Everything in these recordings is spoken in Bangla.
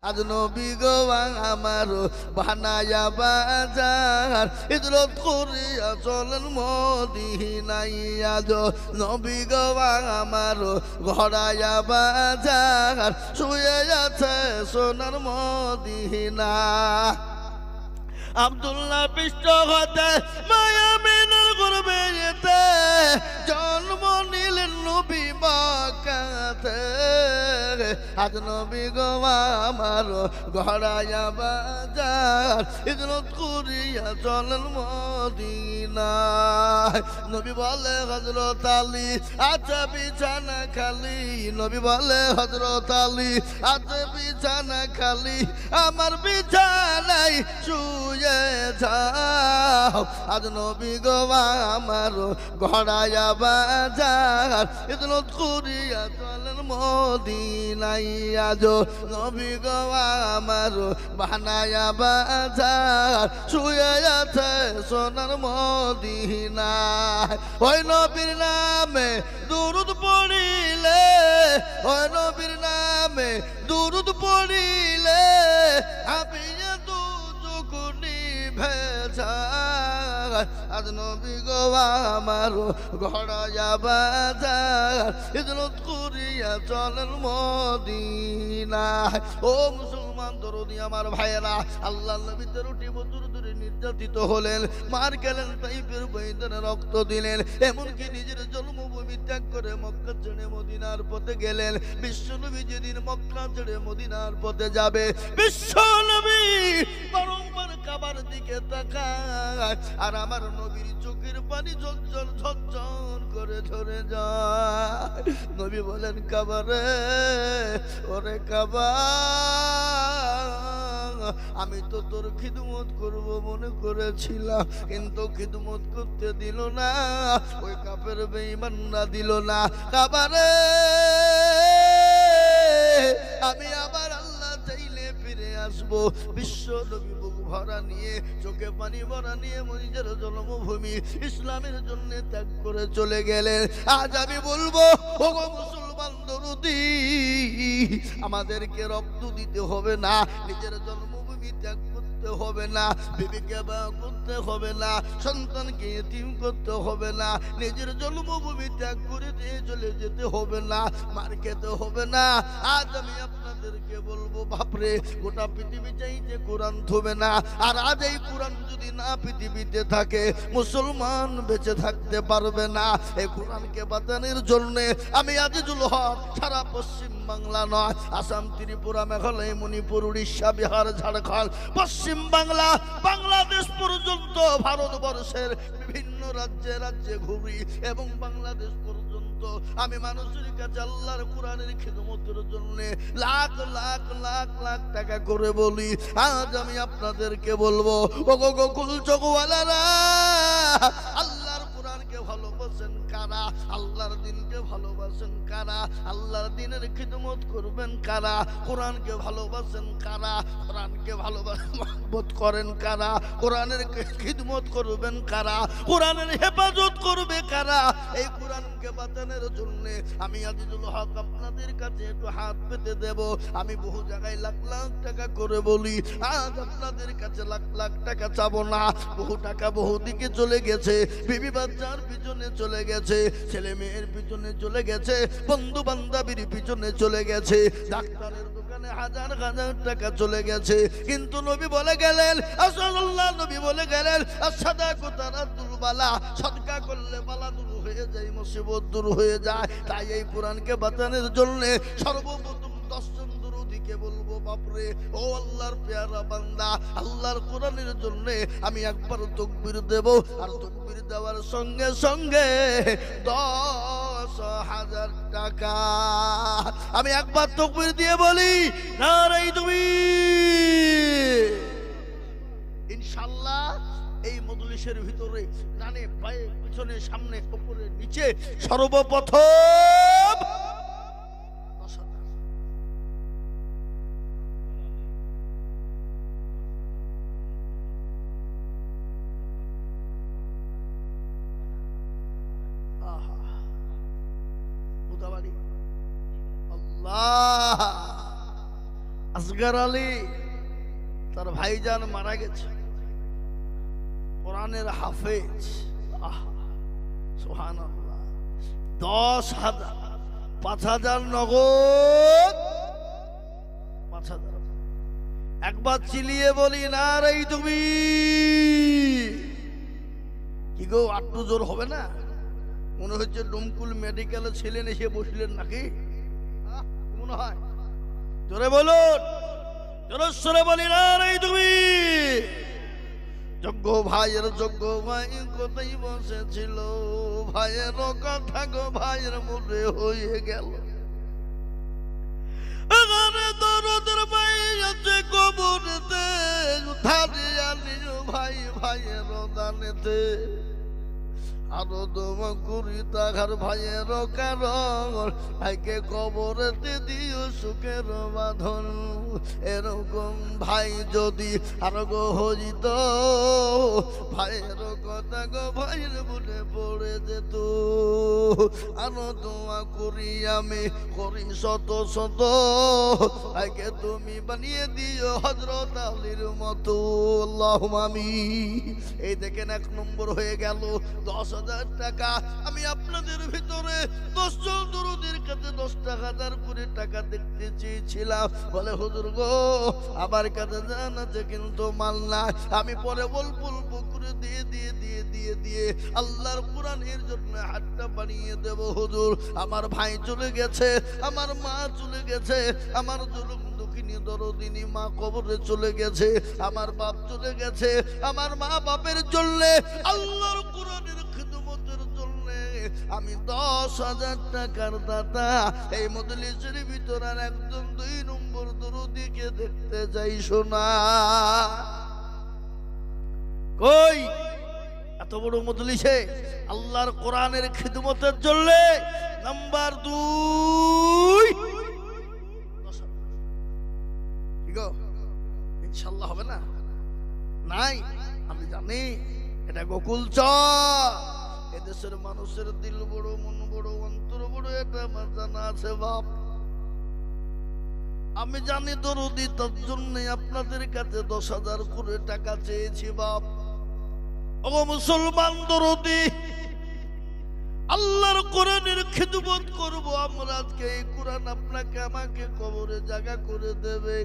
আজ নবী গো আমার বানায়া বাজার হিজরত করিয়া চলেন মদিনায় আজ নবী গো আমার ঘরায়া বাজার শুয়ে আছে সোনার মদিনা আব্দুল্লাহ পৃষ্ঠ হতে মায়ামিনের গর্বে যেতে জন্ম নিলেন নবী মক্কাতে আজ নবী গো আমার ঘরায়া বাজার হিজরত করিয়া চলেন মদিনায় নবী বলে হযরত আলী আচ্ছা বিছানা খালি নবী বলে হযরত আলী আচ্ছা বিছানা খালি আমার বিছানায় শুয়ে যাও আজ নবী গো আমার ঘরায়া বাজার হিজরত করিয়া চলেন মদিনায় আজ নবী গো আমার বানায়া বাজার শুয়ে আছে সোনার মদিনায় ওই নবীর নামে দুরূদ পড়িলে ওই নবীর নামে দুরূদ পড়িলে আমি আজ নবী গো আমার ঘরায়া বাজার হিজরত করিয়া চলেন মদিনায় ও মুসলমান দরদি আমার ভাইয়েরা আল্লাহ নবী 13টি বছর ধরে নির্যাতিত হলেন মার গেলেন তাইফের বৈদনে রক্ত দিলেন এমনকি নিজের জন্মভূমি ত্যাগ করে মক্কা ছেড়ে মদিনার পথে গেলেন বিশ্ব নবী যেদিন মক্কা ছেড়ে মদিনার পথে যাবে বিশ্ব নবী বারংবার কাবার দিকে তাকায় আর আমার নবীর চোখের পানি ঝরঝর ঝরঝর করে ঝরে যায় নবী বলেন কাবা রে ওরে কাবা আমি তো তোর খিদমত করব মনে করেছিলাম কিন্তু খিদমত করতে দিল না ওই কাফের বেঈমানরা দিল না কাবা রে আমি আবার আল্লাহ চাইলে ফিরে আসবো বিশ্ব নবী বুক ভরা নিয়ে চোখে পানি ভরা নিয়ে নিজের জন্মভূমি ইসলামের জন্য ত্যাগ করে চলে গেলেন আজ আমি বলবো ওগো মুসলমান দরদি আমাদেরকে রক্ত দিতে হবে না নিজের জন্মভূমি ত্যাগ করতে হবে না বিবিকে বিবাহ করতে হবে না সন্তানকে এতিম করতে হবে না নিজের জন্মভূমি ত্যাগ করে দিয়ে চলে যেতে হবে না মার খেতে হবে না আজ আমি আপনাদেরকে বলবো বাপরে গোটা পৃথিবী চাইতে কোরআন থবে না আর আজ এই কোরআন যদি না পৃথিবীতে থাকে মুসলমান বেঁচে থাকতে পারবে না এই কোরআনকে বাঁচানোর জন্য আমি আজিজুল হক সারা পশ্চিম বাংলা নয় আসাম ত্রিপুরা মেঘালয় মণিপুর উড়িষ্যা বিহার ঝাড়খণ্ড পশ্চিম বাংলা বাংলাদেশ পর্যন্ত ভারতবর্ষের বিভিন্ন রাজ্যে রাজ্যে ঘুরি এবং বাংলাদেশ পর্যন্ত আমি মানুষের কাছে আল্লাহর কোরআনের খিদমতের জন্য লাখ লাখ লাখ লাখ টাকা করে বলি আজ আমি আপনাদেরকে বলবো ওগো গোকুল চকওয়ালারা আল্লাহর কোরআনকে ভালোবাসেন কারা আল্লাহর দিনকে ভালোবাসেন কারা আল্লাহর দিনের খিদমত করবেন কারা কোরআনকে ভালোবাসেন কারা কোরআনকে ভালোবাসা করেন কারা কোরআনের খিদমত করবেন কারা কোরআনের হেফাজত করবে কারা এই কোরআনকে বাঁচানোর জন্য আমি আজিজুল হক আপনাদের কাছে একটু হাত পেতে দেব আমি বহু জায়গায় লাখ লাখ টাকা করে বলি আজ আপনাদের কাছে লাখ লাখ টাকা চাবো না বহু টাকা বহু দিকে চলে গেছে বিবি বাচ্চার পিছনে চলে গেছে ছেলে মেয়ের পিছনে চলে গেছে বন্ধু বান্ধবীর পিছনে চলে গেছে ডাক্তারের দোকানে হাজার হাজার টাকা চলে গেছে কিন্তু নবী বলে গেলেন আল্লাহ নবী বলে গেলেন আসাদাকুতা রাদ্দুল বালা সদকা করলে বালা দূর হয়ে যায় মুসিবত দূর হয়ে যায় তাই এই কোরআনকে বাঁচানোর জন্য সর্বপ্রথম 10 জন দুরূদীকে বলবো বাপরে ও আল্লাহর পেয়ারা বান্দা আল্লাহর কোরআনের জন্য আমি একবার তাকবীর দেব আর তাকবীর দেওয়ার সঙ্গে সঙ্গে 10,000 টাকা আমি একবার তাকবীর দিয়ে বলি নারে তাকবীর ইনশাআল্লাহ এই মজলিসের ভিতরে ডানে বায়ে পিছনে সামনে উপরে নিচে সর্বপ্রথম আল্লাহ আসগর আলী তার ভাইজান মারা গেছে, কোরআনের হাফেজ। সুবহানাল্লাহ। 10,000 5,000 নগদ, 5,000। একবার চিলিয়ে বলি না রে তুমি কি গো, আটটু জোর হবে না? মনে হচ্ছে ডুমকুল মেডিকেলে ছিলেন, এসে বসলেন নাকি মনে হয়? জোরে বলুন, জোরে বলি না রে তুমি। যোগ্য ভাইয়ের যোগ্য ভাই কোথায় বসেছিল, ভাইয়ের কথা গো ভাইয়ের মনে হয়ে গেল। দরদের ভাই আছে কবরেতে, ভাই ভাইয়ের দানেতে, আরো দোয়া করি তাহার ভাইয়ের কারণ, ভাইকে কবরেতে দিও সুখের বাঁধন। এরকম ভাই যদি আরো গো হইত, ভাইয়ের কথা গো ভাইয়ের মনে পড়ে যেত। আরো দোয়া করি আমি করি শত শত, ভাইকে তুমি বানিয়ে দিও হযরত আলীর মতো। আল্লাহুম্মা আমিন। এই দেখেন 1 নম্বর হয়ে গেল। 10,000 টাকা। আমি আপনাদের ভিতরে 10 জন দরুদের কাছে 10 টাকা দাঁড় করে টাকা দেখতে চেয়েছিলাম। বলে হুজুর গো আমার কাছে জান আছে কিন্তু মাল নাই, আমি পরে অল্প করে দিয়ে আল্লাহর কোরআনের জন্য হাতটা বানিয়ে দেব হুজুর। আমার ভাই চলে গেছে, আমার মা চলে গেছে, আমার জুলুম দুঃখিনী দরদিনী মা কবরে চলে গেছে, আমার বাপ চলে গেছে, আমার মা বাপের জন্য আল্লাহর কোরআনের খিদমতের জন্য আমি 10,000 টাকার দাতা। এই মজলিসের ভিতর আর একজন 2 নম্বর দরদিকে দেখতে যাই শোনা। কই এত বড় মজলিসে আল্লাহর কোরআনের খিদমতের জন্য নাম্বার 2 কি গো, ইনশাআল্লাহ হবে না? নাই আমি জানি, এটা গোকুল চর। এদেশের মানুষের দিল বড়, মন বড়, অন্তর বড়, এটা আমার জানা আছে বাপ। আমি জানি দরদি, তার জন্য আপনাদের কাছে 10,000 করে টাকা চেয়েছি বাপ। ও মুসলমান দরদি, আল্লাহর কোরআনের খিদমত করব আমরা। আজকে এই কোরআন আপনাকে আমাকে কবরে জায়গা করে দেবে,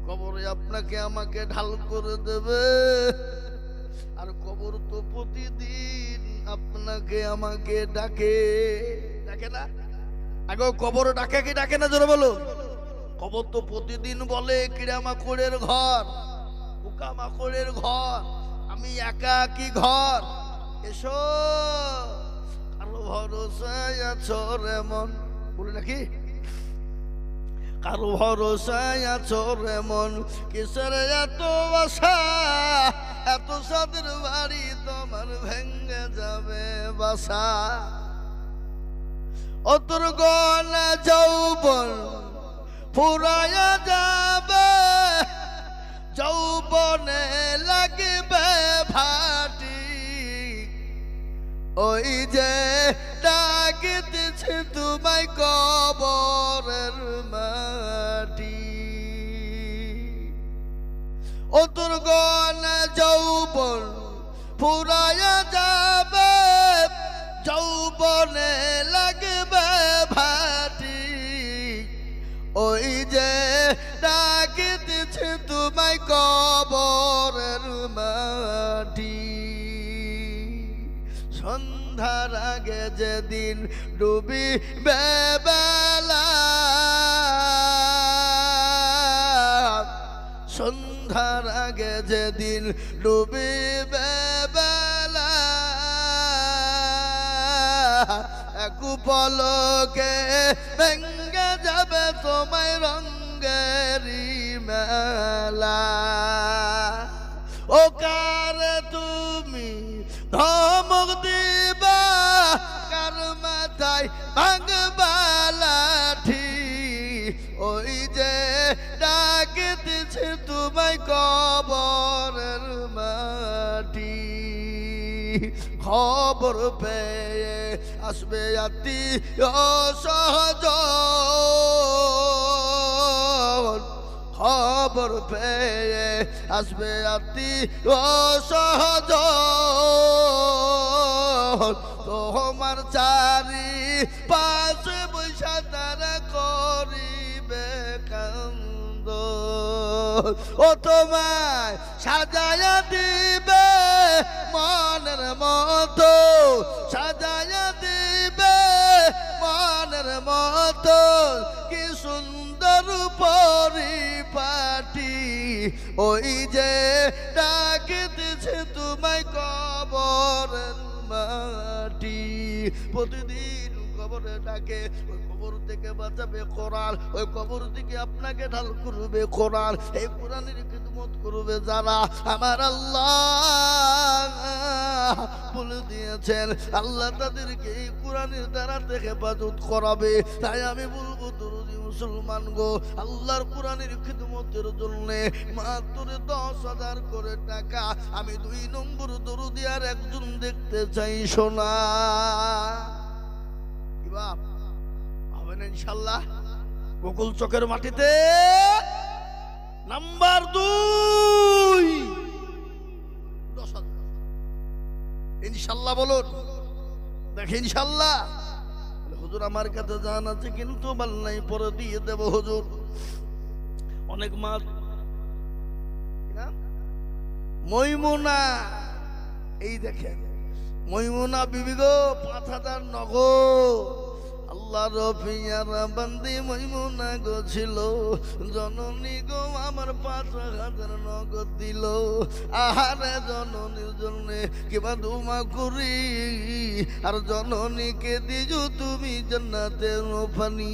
কবরে আপনাকে আমাকে ঢাল করে দেবে। আর কবর তো প্রতিদিন আপনাকে আমাকে ডাকে, ডাকে না? আগে কবর ডাকে কি ডাকে না জোরে বলো? কবর তো প্রতিদিন বলে কিরামাকড়ের ঘর, পোকামাকড়ের ঘর, আমি একা কি ঘর, এসো কারো ভরসায় আছো রে মন, বলে নাকি? কারো ভরসায় আছো রে মন, কিসের এত আশা, এত সাদের বাড়ি তোমার ভেঙে যাবে বাসা। ও তোর গলা যৌবন ফুরায়া যাবে, যৌবনে লাগবে ভাটি, ওই যে ডাকিতেছে তোমায় কবরের মাটি। ও তোর গলা যৌবন ফুরায়া যাবে, যৌবনে লাগবে ভাটি, ওই যে ডাকিতেছে তোমায় কবরের মাটি। সন্ধ্যার আগে যেদিন ডুবিবে বেলা, সন্ধ্যার আগে যেদিন ডুবিবে বেলা, এক পলকে ভেঙে যাবে তোমায় রঙ্গেরি মেলা। ও কারে তুমি ধমক দিবা, কার মাথায় ভাঙবা লাঠি, ওই যে ডাকিতেছে তোমায় কবরের মাটি। খবর পেয়ে আসবে আত্মীয় স্বজন, খবর পেয়ে আসবে আতি ও সহজন তোমার চারি পাশে বৈশা তারা করিবে কান্দ ও তোমায় সাজায়া দিবে মনের মতো সাজায়া দিবে মনের মতো কি সুন্দর পরিপাটি ওই যে ডাকিতেছে তোমায় কবরের মাটি প্রতিদিন কবরে ডাকে ওই কবর থেকে বাঁচাবে কোরআন ওই কবর থেকে আপনাকে ঢাল করবে কোরআন এই কোরআনের খিদমত করবে যারা আমার আল্লাহ বলে দিয়েছেন আল্লাহ তাদেরকে এই কোরআনের দ্বারা থেকে হেফাজত করাবে তাই আমি বলবো দরুদি মুসলমান গো আল্লাহর কোরআনের খিদমতের জন্য মাত্র 10,000 করে টাকা আমি 2 নম্বর দরুদি আর একজন দেখতে চাই সোনা কি বাপ হবে না ইনশাআল্লাহ গোকুল চকের মাটিতে নাম্বার 2 10,000 ইনশাআল্লাহ বলুন দেখেন ইনশাআল্লাহ হুজুর আমার কাছে জান আছে কিন্তু বল নাই পরে দিয়ে দেব হুজুর অনেক মাছ ময়মুনা এই দেখেন ময়মুনা বিবি গো 5,000 নগদ আল্লাহ রফিয়ার বান্দি ময়মুনা গো ছিল জননী গো আমার 5,000 নগদ দিল আহারে জননীর জন্য কিবা দুমা করি আর জননীকে দিজু তুমি জান্নাতের পানি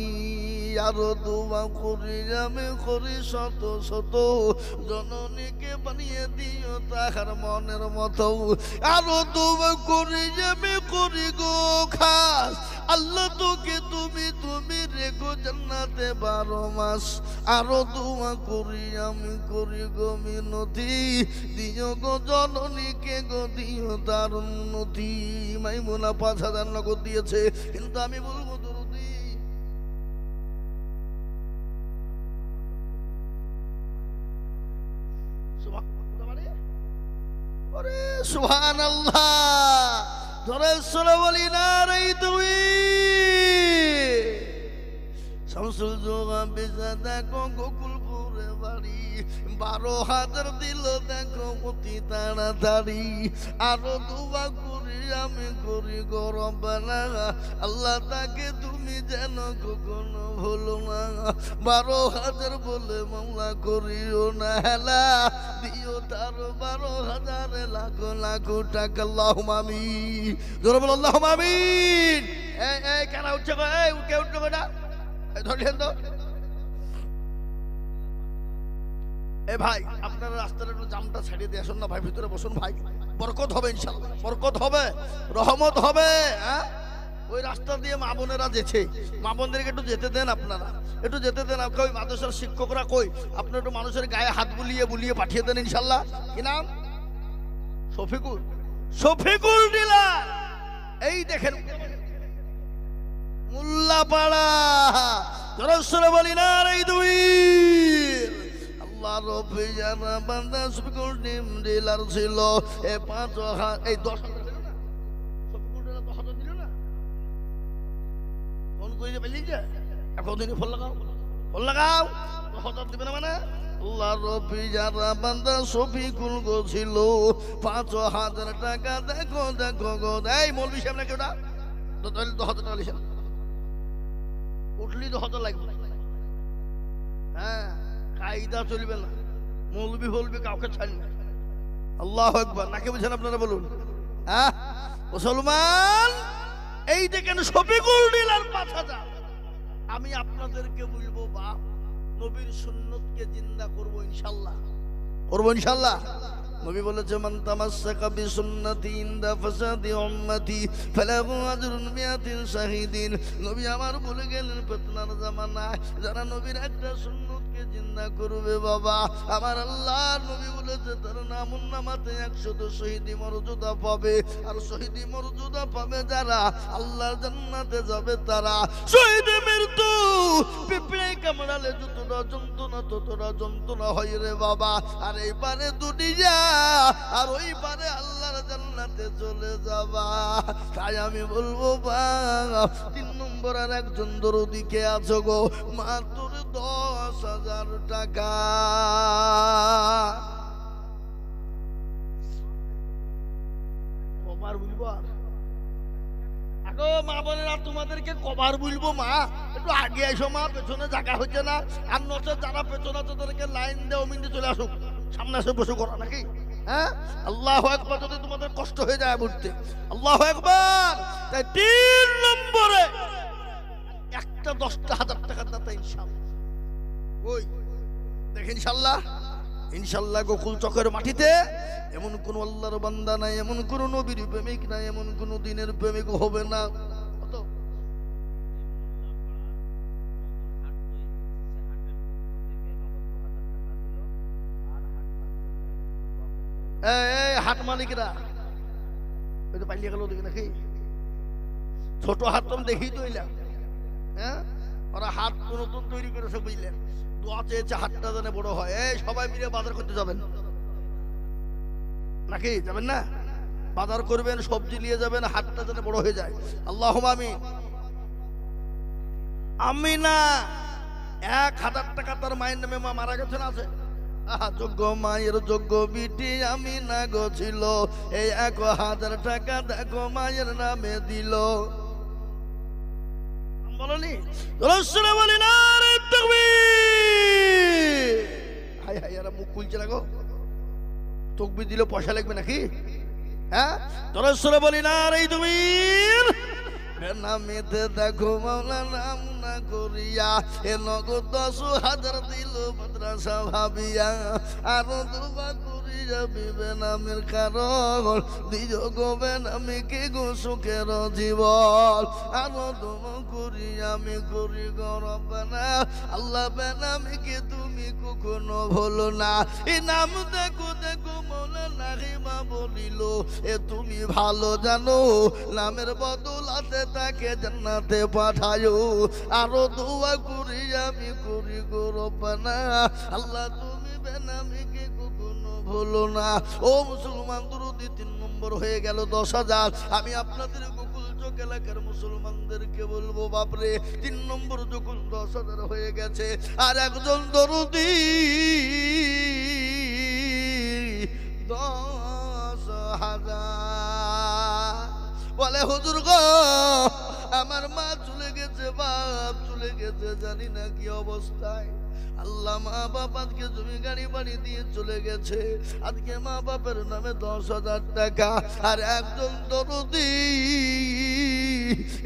আরো দুমা করি আমি করি শত শত জননীকে বানিয়ে দিও তাহার মনের মতো আরো দুমা করি আমি করি গো খাস আল্লাহ তোকে তুমি রেখো জান্নাতে 12 মাস আরো দোয়া করি আমি করি গো মিনতি দিও গো জননীকে গো দিও তার উন্নতি মাইমুনা 5,000 নগদ দিয়েছে কিন্তু আমি বলবো দরুদি সুবহানাল্লাহ ধরে চলে বলি না রে তুই শামসুল জোগা বেজা দেখো গোকুলপুরে বাড়ি 12,000 দিল দেখো অতি তাড়াতাড়ি আরো দুয়া করি আমি করি গরম না আল্লাহ তাকে তুমি যেন কখনো ভুলো না 12,000 বলে মামলা করিও না হেলা দিও তার 12,000 লাখ লাখ টাকা আল্লাহুম্মা আমিন জোরে বল আল্লাহুম্মা আমিন এই কারা উঠছে গো এই উঠে উঠছে গো না ধরলেন তো এ ভাই আপনারা রাস্তার একটু জামটা ছাড়িয়ে দিয়ে আসুন না ভাই ভিতরে বসুন ভাই বরকত হবে ইনশাআল্লাহ বরকত হবে রহমত হবে হ্যাঁ ওই রাস্তা দিয়ে মা বোনেরা যেছে মা বোনদেরকে একটু যেতে দেন আপনারা একটু যেতে দেন ওই মাদ্রাসার শিক্ষকরা কই আপনি একটু মানুষের গায়ে হাত বুলিয়ে পাঠিয়ে দেন ইনশাআল্লাহ কি নাম শফিকুল ডিলার এই দেখেন মোল্লাপাড়া জোরে বলি না রে দুই আল্লাহ রফিয়ার বান্দা শফিকুল ডিলার ছিল এ 5,000 এই 10,000 দিল না শফিকুল ডিলার 10,000 দিল না ফোন করে পেলি যে এখন দিন ফোন লাগাও 10,000 দিবে না মানে আল্লাহ রফিয়ার বান্দা শফিকুল গো ছিল 5,000 টাকা দেখো গো এই মৌলভী সাহেব নাকি ওটা তো 10,000 টাকা লিখেন উঠলি 10,000 লাগবে হ্যাঁ কায়দা চলবে না মৌলবি বলবে কাউকে ছাড়ি না আল্লাহু আকবার নাকি বুঝেন আপনারা বলুন হ্যাঁ মুসলমান এই দেখেন শফিকুল ডিলার 5,000 আমি আপনাদেরকে বলবো বাপ নবীর সুন্নতকে জিন্দা করব ইনশাআল্লাহ নবী বলেছে মান তামাসসাকা বিসুন্নতি ইনদা ফাসাদি উম্মতি ফালাহু আজরুন মিয়াতিন শাহিদিন নবী আমার বলে গেলেন ফিতনার জামানায় যারা নবীর একটা সুন্নতকে জিন্দা না করবে বাবা। আমার আল্লাহর নবী বলেছে তার আমলনামাতে 100 শহীদি মর্যাদা পাবে, আর শহীদি মর্যাদা পাবে যারা আল্লাহর জান্নাতে যাবে তারা। শহীদ মৃত্যু পিঁপড়ে কামড়ালে যতটা যন্ত্রণা ততটা যন্ত্রণা হয় রে বাবা। আর এই পারে দুনিয়া আর ওই পারে আল্লাহর জান্নাতে চলে যাবা। তাই আমি বলবো বাপ 3 নম্বর আর একজন দরদিকে আছো গো, মাত্র 10,000 টাকা। কবার বলবো আগো মা বোনেরা, তোমাদেরকে কবার বলবো মা, একটু আগে এসো মা, পেছনে জায়গা হচ্ছে না। আর নচে যারা পেছনে আছে তাদেরকে লাইন দেও, মিনিটে চলে আসুক, সামনে এসে বসে করো নাকি। হ্যাঁ, আল্লাহু আকবার। যদি তোমাদের কষ্ট হয়ে যায় বলতে আল্লাহু আকবার। তাই 3 নম্বরে একটা 10,000 টাকার দাতা ইনশাআল্লাহ। ওই দেখেন ইনশাআল্লাহ, ইনশাআল্লাহ গোকুল চকের মাটিতে এমন কোন আল্লাহর বান্দা নাই, এমন কোন নবীর প্রেমিক নাই, এমন কোন দিনের প্রেমিক হবে না। হাট মালিকরা ওই তো পালিয়ে গেল দেখি নাকি, ছোট হাট তো দেখি তো এলাম। হ্যাঁ, ওরা হাট নতুন তৈরি করেছে বুঝলেন, দোয়া চেয়েছে হাটটা যেন বড় হয়। এই সবাই মিলে বাজার করতে যাবেন নাকি, যাবেন না? বাজার করবেন, সবজি নিয়ে যাবেন, হাটটা যেন বড় হয়ে যায়। আল্লাহুম্মা আমিন। আমি না 1,000 টাকা তার মায়ের নামে মা মারা গেছেন আছে। যোগ্য মায়ের যোগ্য বিটি আমি না গো ছিল, এই 1,000 টাকা দেখো মায়ের নামে দিল। বলনি রসুল বলি না রে তাকবীর। হাই হাই, এরা মুখ খুলছে না গো, তাকবীর দিলে পয়সা লাগবে নাকি? হ্যাঁ, রসুল বলি না রে তাকবীর। নামেতে দেখো মাওলা নাম না করিয়া, এ নগদ 10,000 দিল মাদ্রাসা ভাবিয়া। আরো দুবা করিয়া বিবে নামের কারণ দিও গো বেনামি কি গো সুখের জীবন। আরো দুবা করিয়া আমি করি গরবানা, আল্লাহ বেনামি কি তুমি কখনো ভুলো না। এই নাম দেখো দেখো মাওলা নাহিমা বলিল, এ তুমি ভালো জানো নামের বদলাতে তাকে জান্নাতে পাঠায়ো। আরো দোয়া করি আমি করি গো রব্বানা, আল্লাহ তুমি বেনামিকে কখনো ভুলো না। ও মুসলমান দরুদি 3 নম্বর হয়ে গেল 10,000। আমি আপনাদের গোকুল চক এলাকার মুসলমানদেরকে বলবো বাপরে 3 নম্বর যখন 10,000 হয়ে গেছে, আর একজন দরুদি 10,000 বলে হুজুর গো আমার মা চলে গেছে, বাপ চলে গেছে, জানি না কি অবস্থায়। আল্লাহ মা বাপ আজকে জমি গাড়ি বাড়ি দিয়ে চলে গেছে, আজকে মা বাপের নামে 10,000 টাকা। আর একজন দরদি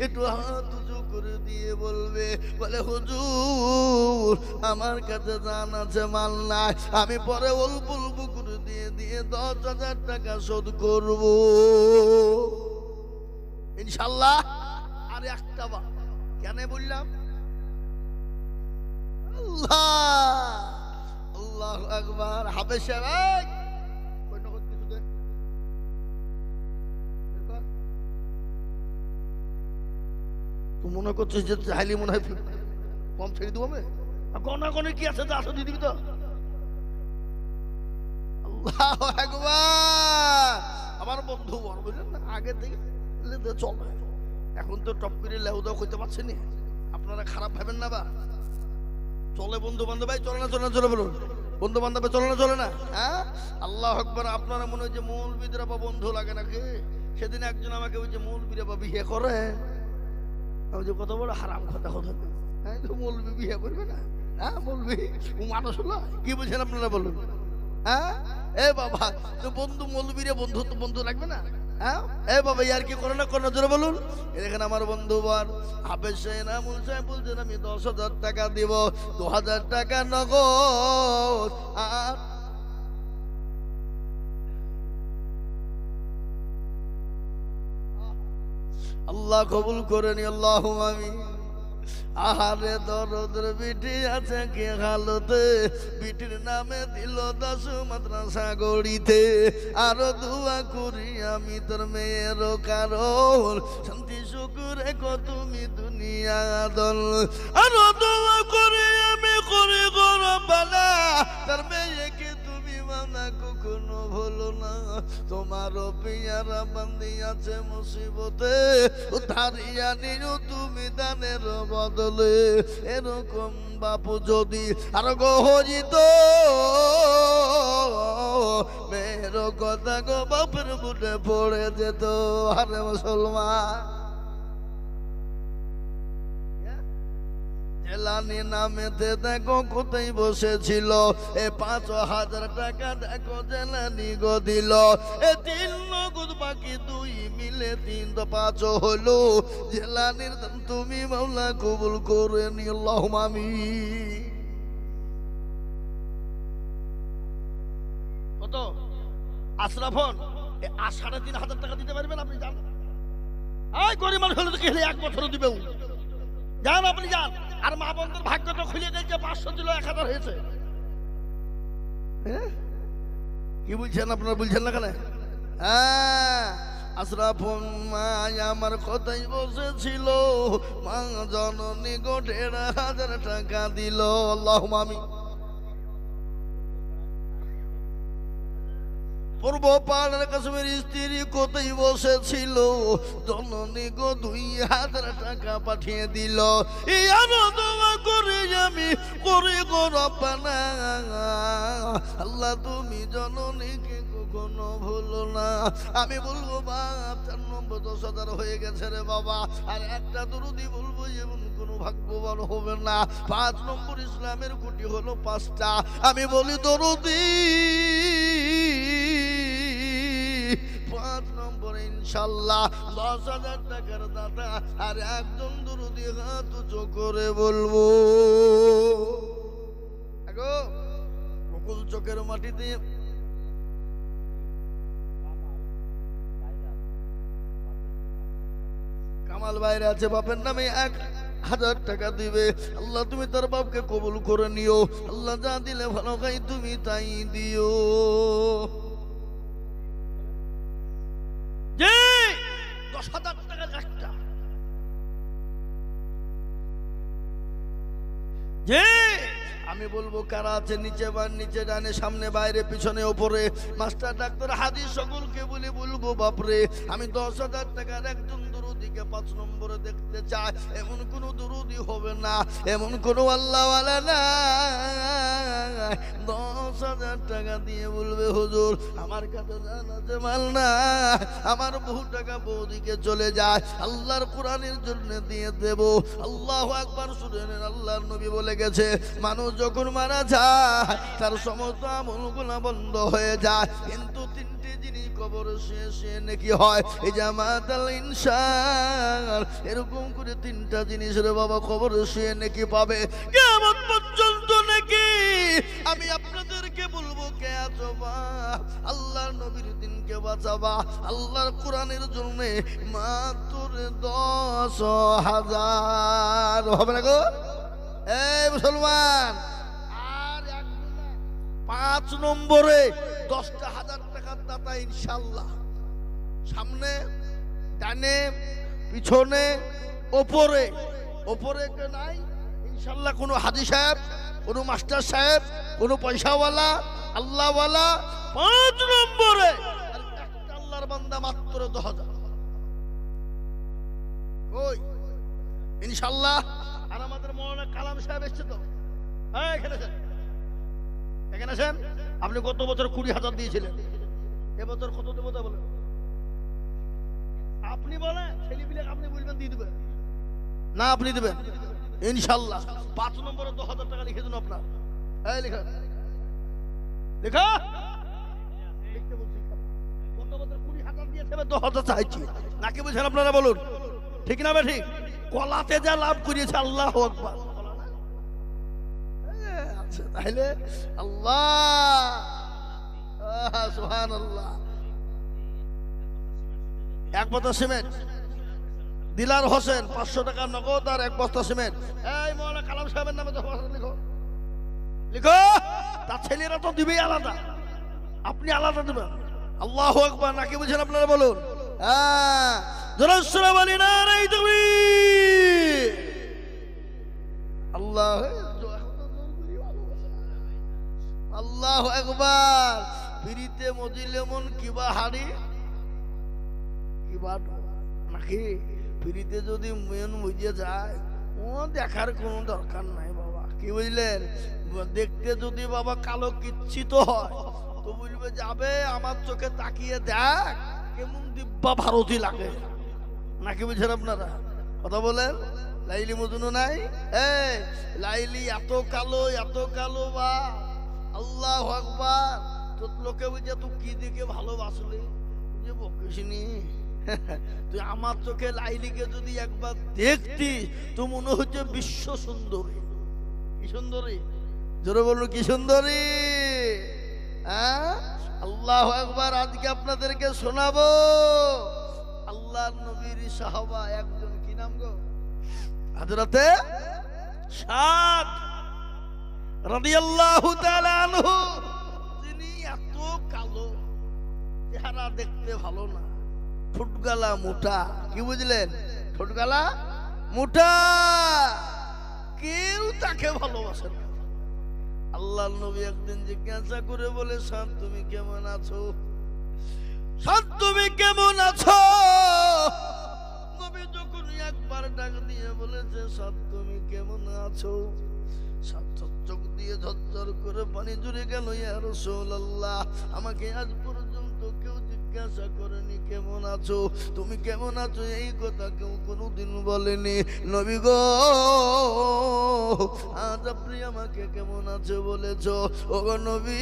একটু হাত উঁচু করে দিয়ে বলবে, বলে হুজুর আমার কাছে জান আছে মাল নাই, আমি পরে অল্প অল্প করে দিয়ে দিয়ে 10,000 টাকা শোধ করব ইনশাল্লাহ। আর একটা বার কেন বললাম? আল্লাহ আল্লাহু আকবার। হাফেজ সাহেব কই নগদ কিছু দে, তুই মনে করছিস যে চাইলে মনে হয় কম ছেড়ে দেবো? আমি গনা গনে কি আছে, আসো দিয়ে দিবি তো। আল্লাহু আকবার। আমার বন্ধু বল বুঝলেন না, আগে থেকে চলে, এখন তো টপ করে লেউদাও করতে পারছেন না। আপনারা খারাপ ভাবেন না বা চলে বন্ধু বান্ধব, ভাই চলে না চলে না, চলে বলুন বন্ধু বান্ধব চলে না চলে না। হ্যাঁ, আল্লাহু আকবার। আপনারা মনে হয় যে মৌলবীদের বা বন্ধু লাগে নাকি? সেদিন একজন আমাকে বলছে মৌলবীরা বা বিয়ে করে। আমি যে কত বড় হারাম কথা কথা, হ্যাঁ তো মৌলবী বিয়ে করবে না? হ্যাঁ, মৌলবী ও মানুষ হলো, কি বুঝেন আপনারা বলুন? হ্যাঁ, এ বাবা তো বন্ধু মৌলবীরে বন্ধু তো বন্ধু লাগবে না? হ্যাঁ, এ বাবা ইয়ার কি করে না করে জোরে বলুন। এখানে আমার বন্ধু বল হাফেজ সাহেব নামুল সাহেব বলছেন আমি 10,000 টাকা দিব, 2,000 টাকা নগদ। আর আল্লাহ কবুল করে নি, আল্লাহুম্মা আমিন। আহারে দরদের বিটি আছে কে হালতে, বিটির নামে দিল 10 মাদ্রাসা গড়িতে। আরো দোয়া করি আমি তোর মেয়ের কারণ, শান্তি সুখ রেখো তুমি দুনিয়া দল। আরো দোয়া করি আমি করি গো রব্বানা, তার মেয়েকে তুমি মানা কখনো ভুলো না। তোমারও পিয়ারা বান্দি আছে মুসিবতে, উদ্ধারিয়া নিও তুমি দানের বদলে। এরকম বাপু যদি আর গহরিত, মেয়ের কথা গো বাপের বুটে পড়ে যেত। আরে মুসলমান, জেলানি নামেতে দেখো কোথায় বসেছিল, এ 5,000 টাকা দেখো জেলানি গো দিল। এ 3 নগদ বাকি 2 মিলে 3 তো 5 হলো। জেলানির দান তুমি মাওলা কবুল করে নি, আল্লাহুম্মা আমিন। কত আশরাফন, এ 3,500 টাকা দিতে পারবেন আপনি? যান, এই গরিব মানুষ হলে তো কি 1 বছরও দিবে, যান আপনি যান। আর মা বন্ধুর ভাগ্য তো খুলে গেছে, 500 দিল 1000 হয়েছে। কি বলছেন আপনারা, বলছেন না কেন? হ্যাঁ, আশরাফুল মা আমার কথাই বসেছিল, মা জননী গো 1,500 টাকা দিল। আল্লাহুম্মা আমিন। পূর্ব পাড়ার কাশ্মীর স্ত্রী কোথায় বসেছিল, জননী গো 2,000 টাকা পাঠিয়ে দিল। এই আরো দোয়া করে আমি করে গো রব্বানা, আল্লাহ তুমি জননীকে কখনো ভুলো না। আমি বলবো বাপ 4 নম্বর 10,000 হয়ে গেছে রে বাবা, আর একটা দরুদি বলবো এমন কোনো ভাগ্যবান হবে না। 5 নম্বর ইসলামের কোটি হলো 5টা। আমি বলি দরুদি 5 নম্বর ইনশাল্লাহ 10,000 টাকার দাতা। আর একজন দরুদি হাত উঁচু করে বলবো, আগো গোকুল চোখের মাটিতে কামাল বাইরে আছে, বাপের নামে 1,000 টাকা দিবে। আল্লাহ তুমি তার বাপকে কবুল করে নিও। আল্লাহ যা দিলে ভালো খাই তুমি তাই দিও। যে 10,000 টাকার একটা, যে আমি বলবো কারা আছে নিচে বা নিচে ডানে সামনে বাইরে পিছনে ওপরে, মাস্টার ডাক্তার হাদিস সকলকে বলে বলবো বাপরে আমি 10,000 টাকার একজন দরুদিকে 5 নম্বরে দেখতে চাই। এমন কোন দরুদি হবে না, এমন কোন আল্লাহওয়ালা না 10,000 টাকা দিয়ে বলবে হুজুর আমার কাছে জানাতে মাল না, আমার বহু টাকা বৌদিকে চলে যায়, আল্লাহর কোরআনের জন্য দিয়ে দেব। আল্লাহু আকবার শুনেন, আল্লাহর নবী বলে গেছে মানুষ যখন মারা যায় তার সমস্ত আমলগুলো বন্ধ হয়ে যায়, কিন্তু 3টে জিনিস কবর শেষে নাকি হয়, এই জামাতাল ইনসান, এরকম করে 3টা জিনিস রে বাবা কবর শেষে নাকি পাবে কিয়ামত পর্যন্ত নাকি। আমি আপনাদেরকে বলবো কে আছো আল্লাহর নবীর দিনকে বাঁচাবা, আল্লাহর কোরআনের জন্য মাত্র 10,000 হবে না গো এই মুসলমান। আর 5 নম্বরে 10,000 টাকার দাতা ইনশাল্লাহ, সামনে ডানে পিছনে ওপরে, ওপরে কে নাই ইনশাল্লাহ, কোনো হাজি সাহেব, কোনো মাস্টার সাহেব, কোনো পয়সাওয়ালা আল্লাহওয়ালা। 5 নম্বরে আর একটা আল্লাহর বান্দা মাত্র 10,000 ওই ইনশাল্লাহ। আর আমাদের মৌলানা কালাম সাহেব এসছে তো, এখানে আছেন, এখানে আছেন। আপনি গত বছর 20,000 দিয়েছিলেন, এবছর কত দেবো তা বলেন? আপনি বলেন ছেলেপিলে, আপনি বলবেন দিয়ে দেবেন না, আপনি দেবেন ইনশাল্লাহ। 5 নম্বরে 10,000 টাকা লিখে দিন আপনার, এই লেখা লেখা লিখতে বলছি। গত বছর 20,000 দিয়েছে, 10,000 চাইছি নাকি বলছেন আপনারা বলুন, ঠিক না বে ঠিক? কলাতে যা লাভ করিয়েছে আল্লাহু আকবার, আচ্ছা তাহলে আল্লাহ সুবহানাল্লাহ। 1 বস্তা সিমেন্ট দিলার হোসেন 500 টাকা নগদ আর 1 বস্তা সিমেন্ট। এই মৌলানা কালাম সাহেবের নামে লিখো লিখো। তার ছেলেরা তো দিবেই আলাদা, আপনি আলাদা দেবেন। আল্লাহু আকবার, নাকি বুঝেন আপনারা বলুন? হ্যাঁ, জোরে বলি না রে তুমি। আল্লাহ আল্লাহু আকবার। পিরিতে মজিলে মন কিবা হাড়ি কিবা নাকি পিরিতে যদি মন বুঝে যায় ও দেখার কোনো দরকার নাই বাবা। কি বুঝলেন? দেখতে যদি বাবা কালো কিচ্ছিত হয় তো বলবে যাবে আমার চোখে তাকিয়ে দেখ কেমন দিব্যা ভারতী লাগে। নাকি বুঝেন আপনারা? কথা বলেন। লাইলি মজনু নাই? এই লাইলি এত কালো বা আল্লাহু আকবার। তো লোকে বুঝে তুই কি দিকে ভালোবাসলি বুঝে বকিসনি। তুই আমার চোখে লাইলিকে যদি একবার দেখতি তো মনে হচ্ছে বিশ্ব সুন্দরী। কি সুন্দরী? জোরে বলুন, কি সুন্দরী। হ্যাঁ, আল্লাহু আকবার। আজকে আপনাদেরকে শোনাবো আল্লাহর নবীর সাহাবা একজন, কি নাম গো? হযরতে সাদ রাদিয়াল্লাহু তাআলা আনহু। তিনি এত কালো, চেহারা দেখতে ভালো না, ঠোঁটগালা মোটা। কি বুঝলেন? ঠোঁটগালা মোটা, কেউ তাকে ভালোবাসে না। আল্লাহর নবী একদিন জিজ্ঞাসা করে বলে, সাদ তুমি কেমন আছো? সাদ তুমি কেমন আছো? নবী যখন একবার ডাক দিয়ে বলেছে সাদ তুমি কেমন আছো, সাদ চোখ দিয়ে ঝরঝর করে পানি জুড়ে গেল। ইয়া রাসূলুল্লাহ, আমাকে আজ পর্যন্ত কেউ জিজ্ঞাসা করেনি কেমন আছো, তুমি কেমন আছো, এই কথা কেউ কোনোদিন বলেনি। নবী গো, আজ আপনি আমাকে কেমন আছে বলেছো। ও গো নবী,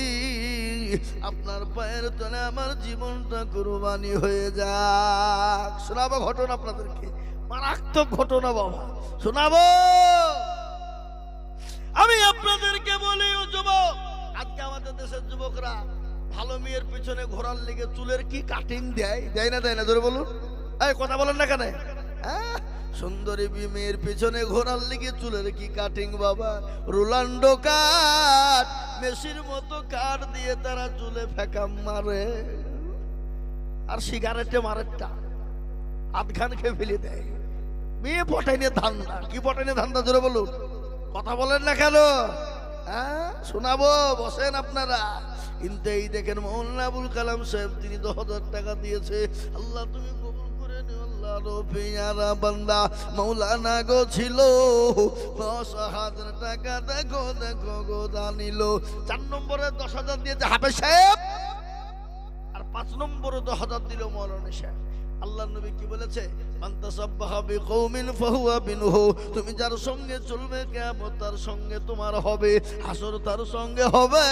আপনার পায়ের তলে আমার জীবনটা কুরবানি হয়ে যাক। শোনাবো ঘটনা আপনাদেরকে, মারাত্মক ঘটনা বাবা, শোনাবো। আমি আপনাদেরকে বলি ও যুবক, আজকে আমাদের দেশের যুবকরা ভালো মেয়ের পেছনে ঘোরার লেগে চুলের কি কাটিং দেয়, দেয় না? দেয় না? জোরে বলুন। এই কথা বলেন না কেন? হ্যাঁ, সুন্দরী মেয়ের পেছনে ঘোরার লেগে চুলের কি কাটিং বাবা। রোলান্ডো কাট, মেসির মতো কাট দিয়ে তারা চুলে ফেকাম মারে, আর সিগারেটে মারেটা আধখান খেয়ে ফেলে দেয়। মেয়ে পটাইনে ধান্দা। কি পটাইনে ধান্দা? জোরে বলুন। কথা বলেন না কেন? হ্যাঁ, শোনাবো, বসেন আপনারা। কিন্তু এই দেখেন মৌলানা আবুল কালাম সাহেব, তিনি 10,000 টাকা দিয়েছে। আল্লাহ তুমি কবুল করে নিও। আল্লাহর পেয়ারা বান্দা মৌলানা গো ছিল 10,000 টাকা। দেখো দেখো গো দানিল। 4 নম্বরে 10,000 দিয়েছে হাফেজ সাহেব, আর 5 নম্বরে 10,000 দিল মৌলানা সাহেব। আল্লাহ নবী কি বলেছে? মান তাসাব্বাহা বিকৌমিন ফাহুয়া মিনহু। তুমি যার সঙ্গে চলবে কিয়ামত তার সঙ্গে তোমার হবে, হাসর তার সঙ্গে হবে।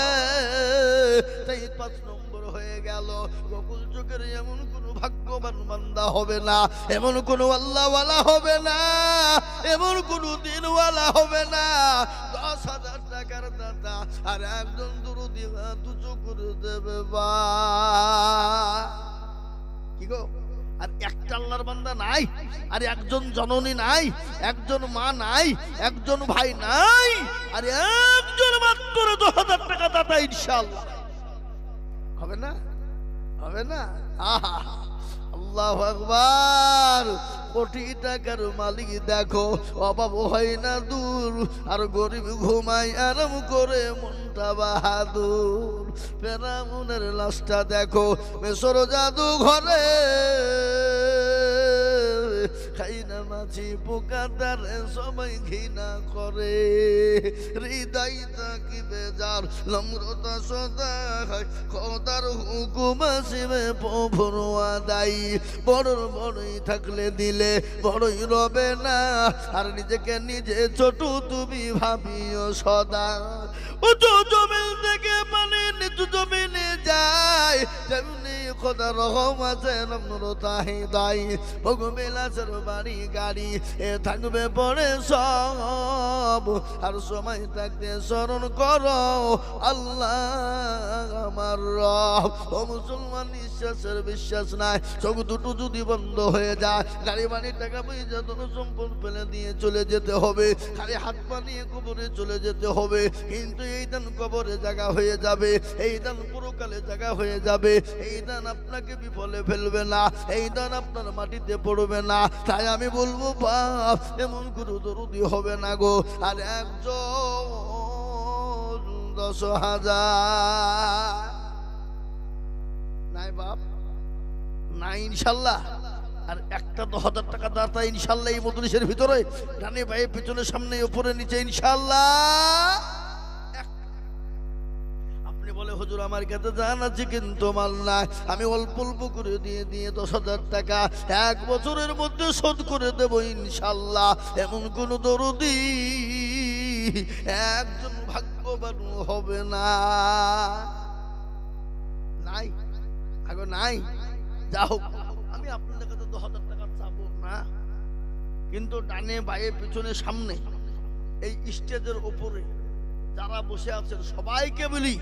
তাই 5 নম্বর হয়ে গেল। গোকুল চোখের এমন কোন ভাগ্যবান বান্দা হবে না, এমন কোন আল্লাহওয়ালা হবে না, এমন কোন দিনওয়ালা হবে না 10,000 টাকার দাতা আর একজন দুরুদি দুচো করে দেবে বা। কি গো? আর একটা আল্লাহর বান্দা নাই, আর একজন জননী নাই, একজন মা নাই, একজন ভাই নাই, আর একজন মাত্র 10,000 টাকা দাতা। ইনশাআল্লাহ হবে না? হবে না? আল্লাহু আকবার। কোটি টাকার মালিক দেখো, অভাব হয় না দূর, আর গরিব ঘুমাই আরাম করে মনটা বাহাদুর। ফেরাউনের লাশটা দেখো মিশর জাদু ঘরে, খাই না মাছি পোকা তারে সবাই ঘৃণা করে। হৃদয় তাকি বেজার নম্রতা সদা খোদার হুকুম আসিবে প্রভুর আদায়। বড়র বড়ই থাকলে দিলে বড়ই রবে না, আর নিজেকে নিজে ছোট তুমি ভাবিও সদা। উঁচু জমিন থেকে পানি নিচু জমিনে যায়, তেমনি খোদা রহম আছে নম্রতাহে দাই ভোগবিলাসের বাড়ি গাড়ি এ থাকবে পরে সব আর সময় থাকতে স্মরণ করো আল্লাহ আমার রব। ও মুসলমান, নিঃশ্বাসের বিশ্বাস নাই, চোখ দুটো যদি বন্ধ হয়ে যায়, গাড়ি বাড়ি টাকা পয়সা ধন সম্পদ ফেলে দিয়ে চলে যেতে হবে, খালি হাত পা নিয়ে কবরে চলে যেতে হবে। কিন্তু এই দান কবরে জায়গা হয়ে যাবে, এই দান পুরোকালে জায়গা হয়ে যাবে। এই দান আপনাকে বিফলে ফেলবে না, এই দান আপনার মাটিতে পড়বে না। তাই আমি বলবো বাপ, এমন কোনো দরদি হবে না গো। আর একজন 10,000 নাই বাপ, নাই ইনশাল্লাহ। আর একটা 10,000 টাকা দাতা ইনশাল্লাহ এই মজলিসের ভিতরে, ডানে বায়ে পিছনে সামনে উপরে নিচে ইনশাল্লাহ। আপনি বলে হুজুর আমার কাছে জান আছে কিন্তু মাল নাই, আমি অল্প অল্প করে দিয়ে 10,000 টাকা 1 বছরের মধ্যে শোধ করে দেব ইনশাল্লাহ। এমন কোন দরদি একজন ভাগ্যবান হবে না, নাই আগে নাই। যা হোক, আমি আপনাদের কাছে 10,000 টাকা চাবো না, কিন্তু ডানে বায়ে পিছনে সামনে এই স্টেজের উপরে যারা বসে আছেন সবাইকে বলি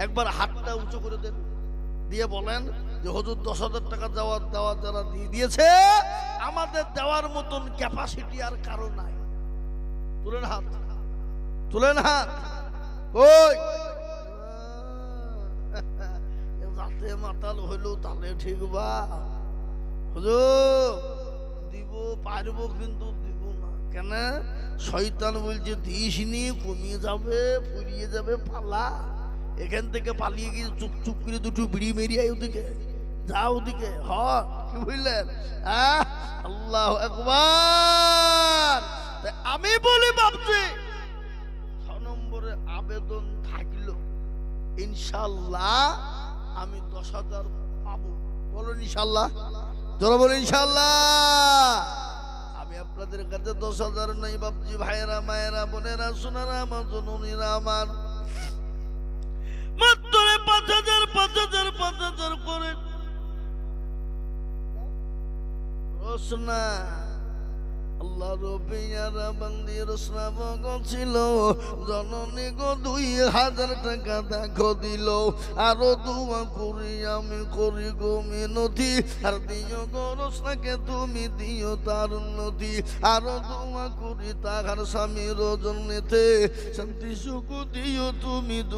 একবার হাতটা উঁচু করে দেন, দিয়ে বলেন যে হুজুর 10,000 টাকা দেওয়া যারা দিয়ে দিয়েছে, আমাদের দেওয়ার মতন ক্যাপাসিটি আর কারো নাই। তুলেন হাত, তুলেন হাত। কই যাতে মাতাল হইল তাহলে ঠিক বা হুজুর দিব পারবো, কিন্তু দিব না কেন? শয়তান বলছে দিস নি, কমিয়ে যাবে, ফুরিয়ে যাবে, পালা। এখান থেকে পালিয়ে গিয়ে চুপ চুপ করে দুটো বিড়ি মেরিয়ে ওদিকে যা, ওদিকে হ, কি বুঝলেন? আল্লাহু আকবার। আমি বলি ভাবছি 6 নম্বরে আবেদন থাকলো ইনশাল্লাহ আমি 10,000 পাবো। বলুন ইনশাল্লাহ, জোরে বলুন ইনশাল্লাহ। আমি আপনাদের কাছে 10,000 নাই বাপজি, ভাইয়েরা মায়েরা বোনেরা সোনারা আমার জননীরা আমার, মাত্র 5,000 5,000 5,000 করে রোশনা আল্লাহ রবিয়ারা বান্দি রোশনা ছিল জননী গো 2,000 টাকা দেখো দিল। আরো দোয়া করি আমি করি গো মিনতি, আর দিও গো রোশনাকে তুমি দিও তার উন্নতি। আরো দোয়া করি তাহার স্বামীর জন্যতে শান্তি সুখ দিও তুমি।